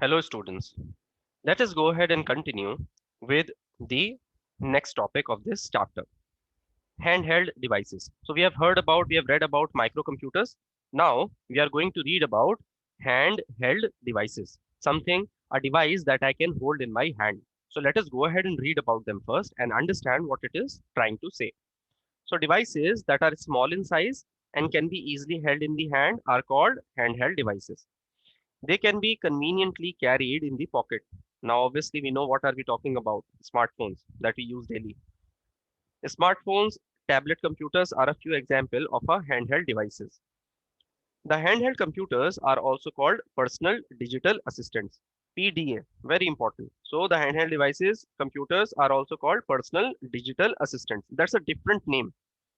Hello students. Let us go ahead and continue with the next topic of this chapter, handheld devices. So we have read about microcomputers. Now we are going to read about handheld devices, something, a device that I can hold in my hand. So let us go ahead and read about them first and understand what it is trying to say. So devices that are small in size and can be easily held in the hand are called handheld devices. They can be conveniently carried in the pocket. Now, obviously, we know what are we talking about? Smartphones that we use daily. Smartphones, tablet computers are a few examples of our handheld devices. The handheld computers are also called personal digital assistants. PDA, very important. So the handheld devices, computers are also called personal digital assistants. That's a different name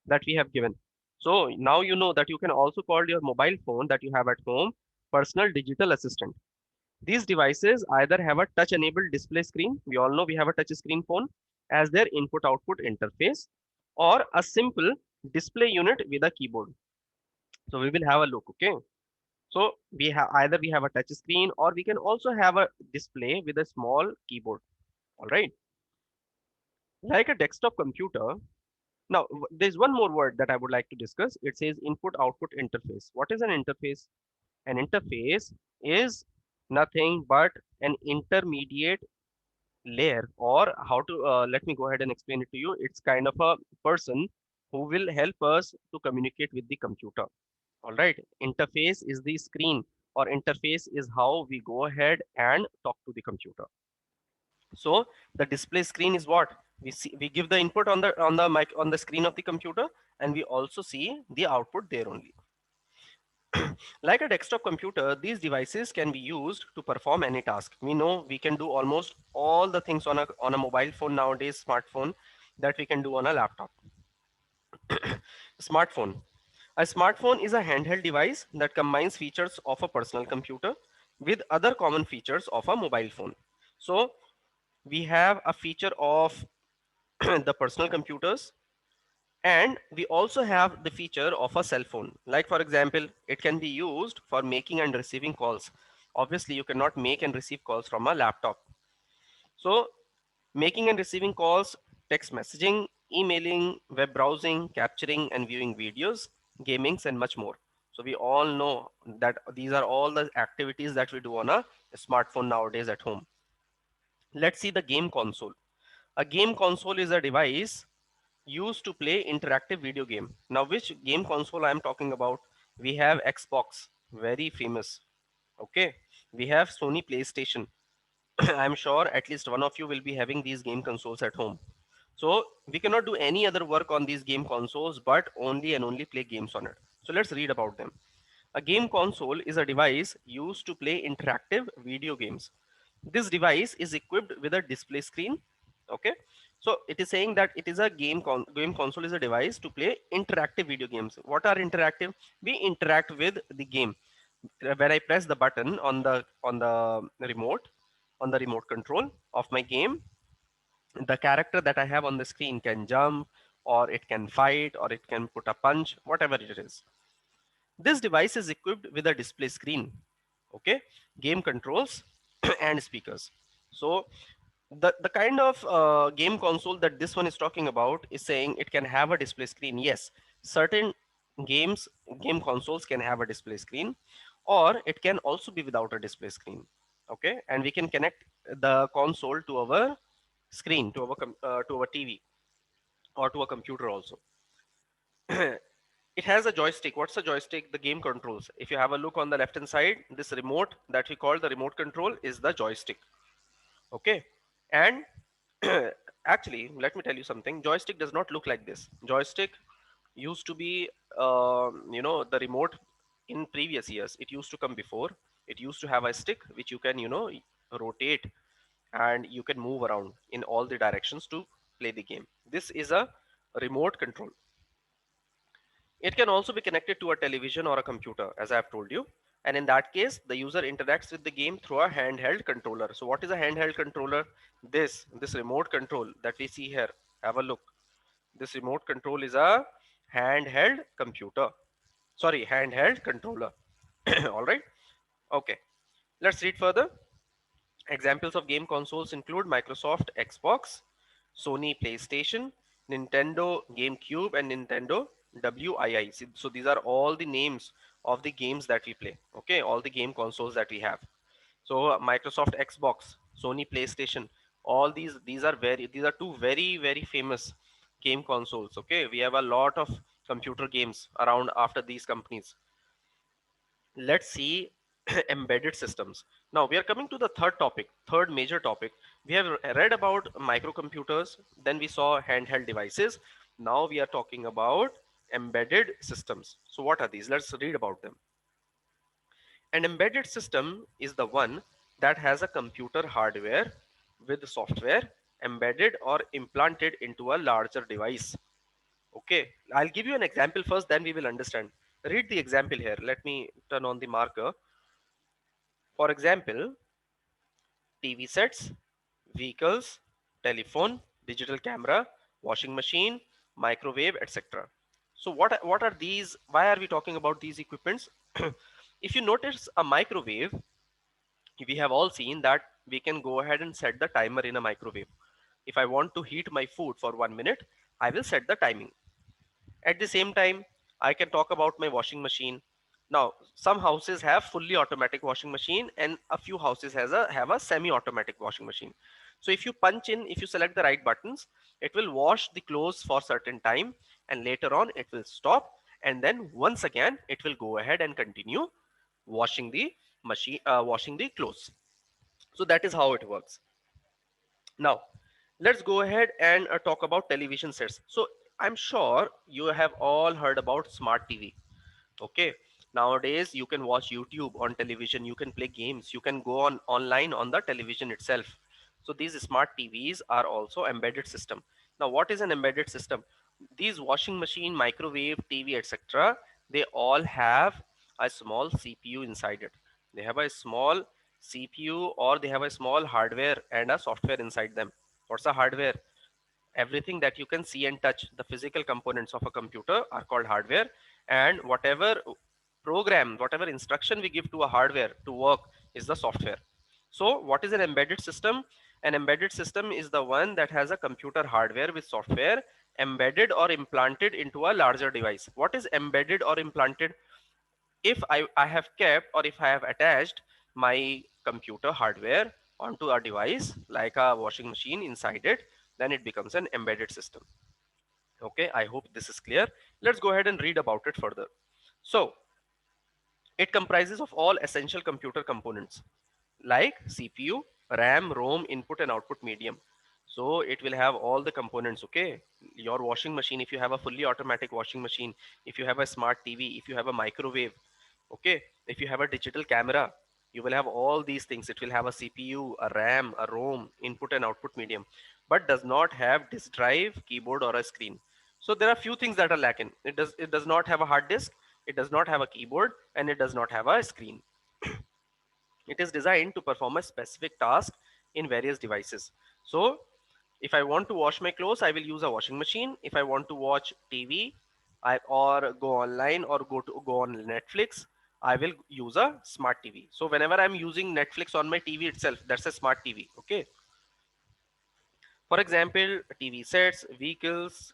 that we have given. So now you know that you can also call your mobile phone that you have at home personal digital assistant. These devices either have a touch enabled display screen, we all know we have a touch screen phone, as their input output interface, or a simple display unit with a keyboard. So we will have a look, okay? So we have either we have a touch screen or we can also have a display with a small keyboard. All right. Like a desktop computer. Now there's one more word that I would like to discuss. It says input output interface. What is an interface? An interface is nothing but an intermediate layer, or how to let me go ahead and explain it to you. It's kind of a person who will help us to communicate with the computer. All right, interface is the screen, or interface is how we go ahead and talk to the computer. So the display screen is what we see. We give the input on the mic on the screen of the computer, and we also see the output there only. Like a desktop computer, these devices can be used to perform any task. We know we can do almost all the things on a mobile phone nowadays, smartphone, that we can do on a laptop. Smartphone. A smartphone is a handheld device that combines features of a personal computer with other common features of a mobile phone. So we have a feature of the personal computers, and we also have the feature of a cell phone. Like for example, it can be used for making and receiving calls. Obviously you cannot make and receive calls from a laptop. So making and receiving calls, text messaging, emailing, web browsing, capturing and viewing videos, gamings and much more. So we all know that these are all the activities that we do on a smartphone nowadays at home. Let's see the game console. A game console is a device used to play interactive video game. Now, which game console I am talking about? We have Xbox, very famous. Okay, we have Sony PlayStation. I'm sure at least one of you will be having these game consoles at home. So we cannot do any other work on these game consoles, but only and only play games on it. So let's read about them. A game console is a device used to play interactive video games. This device is equipped with a display screen. Okay, so it is saying that it is a game console is a device to play interactive video games. What are interactive? We interact with the game. When I press the button on the remote control of my game, the character that I have on the screen can jump, or it can fight, or it can put a punch, whatever it is. This device is equipped with a display screen, okay, game controls and speakers. So the kind of game console that this one is talking about is saying it can have a display screen. Yes, certain games game consoles can have a display screen, or it can also be without a display screen. Okay, and we can connect the console to our screen, to our TV or to a computer also. It has a joystick. What's a joystick? The game controls. If you have a look on the left hand side, this remote that we call the remote control is the joystick. Okay, and actually let me tell you something. Joystick does not look like this. Joystick used to be the remote in previous years. It used to come before. It used to have a stick which you can rotate, and you can move around in all the directions to play the game. This is a remote control. It can also be connected to a television or a computer, as I have told you. And in that case, the user interacts with the game through a handheld controller. So what is a handheld controller? This remote control that we see here, have a look. This remote control is a handheld computer. Sorry, handheld controller. All right. Okay. Let's read further. Examples of game consoles include Microsoft Xbox, Sony PlayStation, Nintendo GameCube, and Nintendo Wii. So these are all the names of the games that we play. Okay, all the game consoles that we have. So Microsoft Xbox, Sony PlayStation, all these are two very famous game consoles. Okay, we have a lot of computer games around after these companies. Let's see embedded systems. Now we are coming to the third major topic. We have read about microcomputers, then we saw handheld devices. Now we are talking about embedded systems. So what are these? Let's read about them. An embedded system is the one that has a computer hardware with software embedded or implanted into a larger device. Okay, I'll give you an example first, then we will understand. Read the example here. Let me turn on the marker. For example, TV sets, vehicles, telephone, digital camera, washing machine, microwave, etc. So what are these? Why are we talking about these equipments? If you notice a microwave, we have all seen that we can go ahead and set the timer in a microwave. If I want to heat my food for 1 minute, I will set the timing. At the same time, I can talk about my washing machine. Now, some houses have fully automatic washing machine and a few houses have a semi-automatic washing machine. So if you select the right buttons, it will wash the clothes for certain time and later on it will stop, and then once again it will go ahead and continue washing the clothes. So that is how it works. Now, let's go ahead and talk about television sets. So I'm sure you have all heard about smart TV. Okay. Nowadays, you can watch YouTube on television. You can play games. You can go on online on the television itself. So these smart TVs are also embedded system. Now, what is an embedded system? These washing machine, microwave, TV, etc. They all have a small CPU inside it. They have a small CPU or they have a small hardware and a software inside them. What's the hardware? Everything that you can see and touch, the physical components of a computer are called hardware, and whatever instruction we give to a hardware to work is the software. So what is an embedded system? An embedded system is the one that has a computer hardware with software embedded or implanted into a larger device. What is embedded or implanted? If I have kept or if I have attached my computer hardware onto a device like a washing machine inside it, then it becomes an embedded system. Okay, I hope this is clear. Let's go ahead and read about it further. So it comprises of all essential computer components like CPU, RAM, ROM, input and output medium. So it will have all the components. Okay, your washing machine, if you have a fully automatic washing machine, if you have a smart TV, if you have a microwave, okay, if you have a digital camera, you will have all these things. It will have a CPU, a RAM, a ROM, input and output medium, but does not have disk drive, keyboard or a screen. So there are few things that are lacking. It does not have a hard disk, it does not have a keyboard, and it does not have a screen. It is designed to perform a specific task in various devices. So if I want to wash my clothes, I will use a washing machine. If I want to watch TV or go online or go on Netflix, I will use a smart TV. So whenever I'm using Netflix on my TV itself, that's a smart TV. Okay. For example, TV sets, vehicles,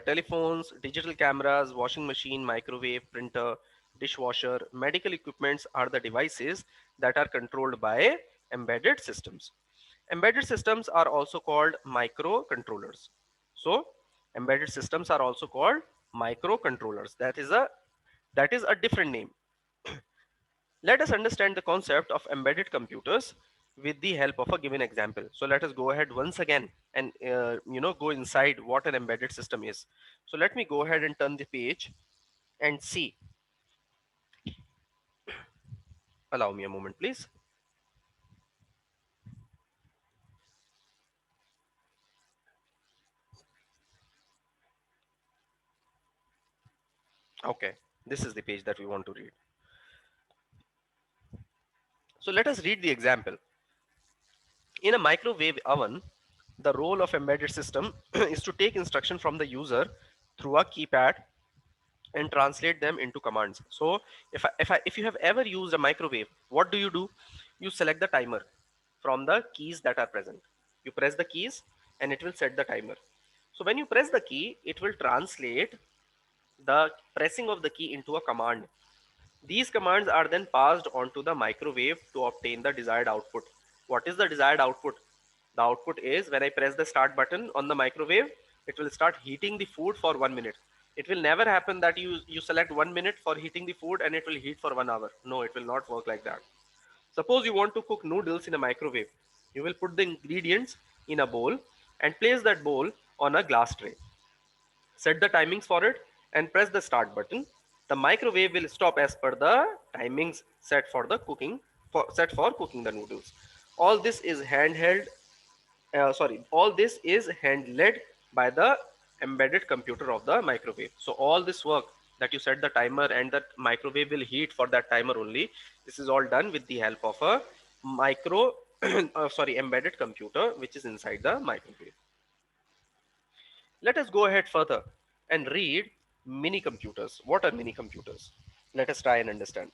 telephones, digital cameras, washing machine, microwave, printer, dishwasher, medical equipments are the devices that are controlled by embedded systems. Embedded systems are also called microcontrollers. So, embedded systems are also called microcontrollers. That is a different name. Let us understand the concept of embedded computers with the help of a given example. So let us go ahead once again and go inside what an embedded system is. So let me go ahead and turn the page and see. Allow me a moment, please. Okay, this is the page that we want to read. So let us read the example. In a microwave oven, the role of embedded system is to take instruction from the user through a keypad and translate them into commands. So if you have ever used a microwave, what do? You select the timer from the keys that are present. You press the keys and it will set the timer. So when you press the key, it will translate the pressing of the key into a command. These commands are then passed on to the microwave to obtain the desired output. What is the desired output? The output is when I press the start button on the microwave, it will start heating the food for 1 minute. It will never happen that you select 1 minute for heating the food and it will heat for 1 hour. No, it will not work like that. Suppose you want to cook noodles in a microwave. You will put the ingredients in a bowl and place that bowl on a glass tray. Set the timings for it and press the start button. The microwave will stop as per the timings set for the cooking set for cooking the noodles. All this is handheld all this is hand-led by the embedded computer of the microwave. So all this work that you set the timer and that microwave will heat for that timer only, this is all done with the help of a micro embedded computer which is inside the microwave. Let us go ahead further and read mini computers. What are mini computers? Let us try and understand.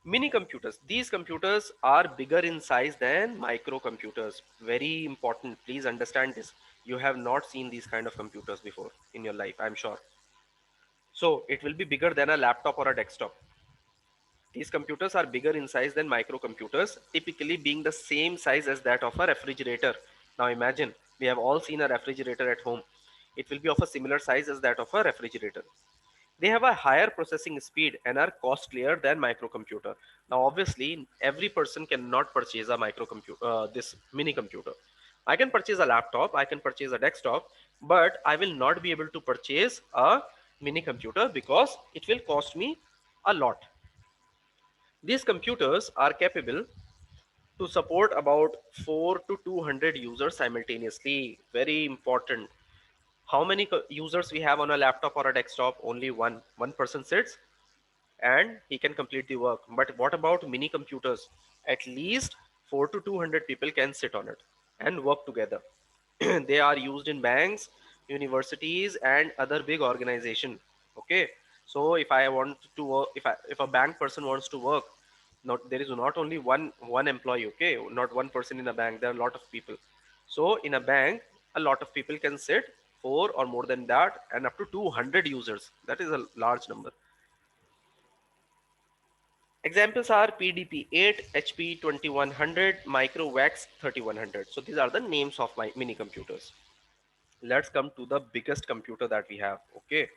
Mini computers. These computers are bigger in size than microcomputers. Very important. Please understand this. You have not seen these kind of computers before in your life, I'm sure. So it will be bigger than a laptop or a desktop. These computers are bigger in size than microcomputers, typically being the same size as that of a refrigerator. Now imagine, we have all seen a refrigerator at home. It will be of a similar size as that of a refrigerator. They have a higher processing speed and are costlier than microcomputer. Now obviously every person cannot purchase a microcomputer, this mini computer. I can purchase a laptop, I can purchase a desktop, but I will not be able to purchase a mini computer because it will cost me a lot. These computers are capable to support about 4 to 200 users simultaneously. Very important. How many users we have on a laptop or a desktop? Only one. One person sits and he can complete the work. But what about mini computers? At least 4 to 200 people can sit on it and work together. They are used in banks, universities, and other big organization. Okay, so if I want to work, if a bank person wants to work, not there is not only one employee. Okay, not one person in a bank. There are a lot of people. So in a bank, a lot of people can sit, four or more than that, and up to 200 users. That is a large number. Examples are PDP-8, HP 2100, Microvax 3100. So these are the names of my mini computers. Let's come to the biggest computer that we have. Okay,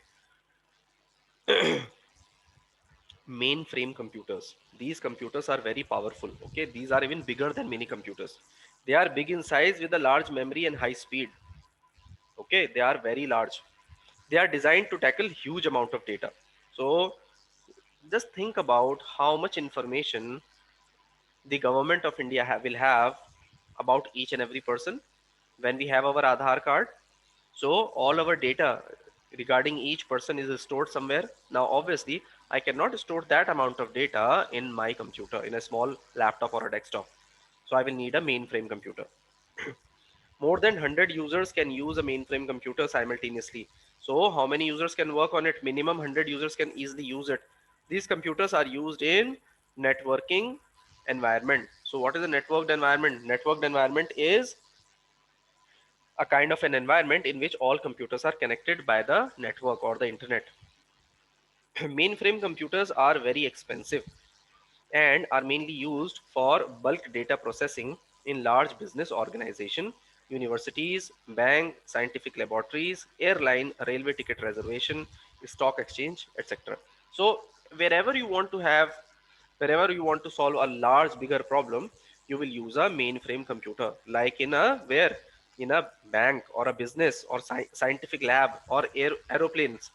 mainframe computers. These computers are very powerful. Okay, these are even bigger than mini computers. They are big in size with a large memory and high speed. Okay, they are very large. They are designed to tackle huge amount of data. So just think about how much information the government of India will have about each and every person when we have our Aadhaar card. So all our data regarding each person is stored somewhere. Now, obviously, I cannot store that amount of data in my computer, in a small laptop or a desktop. So I will need a mainframe computer. More than 100 users can use a mainframe computer simultaneously. So how many users can work on it? Minimum 100 users can easily use it. These computers are used in networking environment. So what is a networked environment? Networked environment is a kind of an environment in which all computers are connected by the network or the internet. Mainframe computers are very expensive and are mainly used for bulk data processing in large business organization, universities, bank, scientific laboratories, airline, railway ticket reservation, stock exchange, etc. So wherever you want to have, wherever you want to solve a large, bigger problem, you will use a mainframe computer, like in a where in a bank or a business or scientific lab or aeroplanes,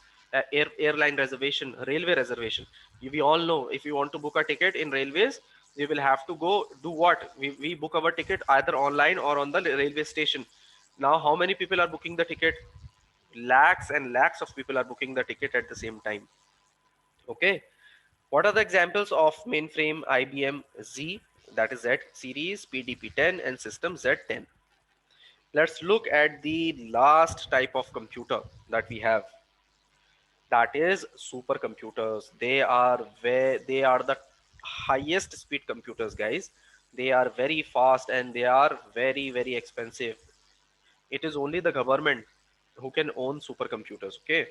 airline reservation, railway reservation. We all know if you want to book a ticket in railways, we will have to go do what? We book our ticket either online or on the railway station. Now, how many people are booking the ticket? Lakhs and lakhs of people are booking the ticket at the same time. Okay. What are the examples of mainframe IBM Z, that is Z series, PDP-10 and system Z10? Let's look at the last type of computer that we have. That is supercomputers. They are the highest speed computers, guys. They are very fast and they are very, very expensive. It is only the government who can own supercomputers. Okay,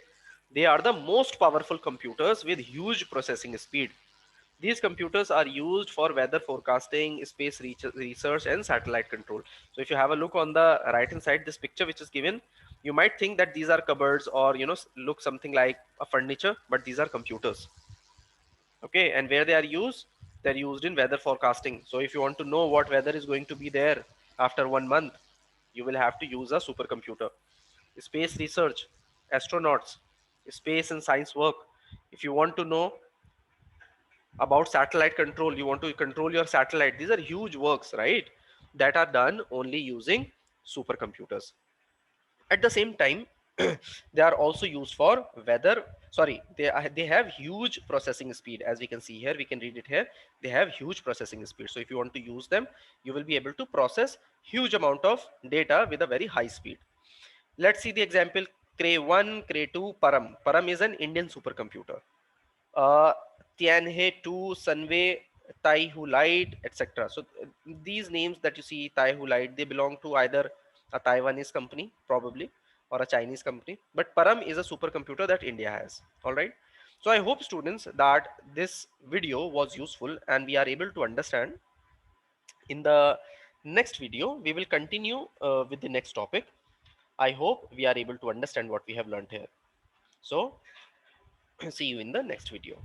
they are the most powerful computers with huge processing speed. These computers are used for weather forecasting, space research, and satellite control. So if you have a look on the right hand side, this picture which is given, you might think that these are cupboards or look something like a furniture, but these are computers. Okay, and where they are used? They're used in weather forecasting. So if you want to know what weather is going to be there after 1 month, you will have to use a supercomputer. Space research, astronauts, space and science work. If you want to know about satellite control, you want to control your satellite, these are huge works, right, that are done only using supercomputers. At the same time, they are also used for weather. Sorry, they have huge processing speed. As we can see here, we can read it here, they have huge processing speed. So if you want to use them, you will be able to process huge amount of data with a very high speed. Let's see the example. Cray 1, Cray 2, Param is an Indian supercomputer. uh, Tianhe 2, Sunway, Tai Hu Light, etc. So these names that you see, Tai Hu Light, they belong to either a Taiwanese company, probably, or a Chinese company. But Param is a supercomputer that India has. All right. So I hope, students, that this video was useful and we are able to understand. In the next video, we will continue with the next topic. I hope we are able to understand what we have learned here. So see you in the next video.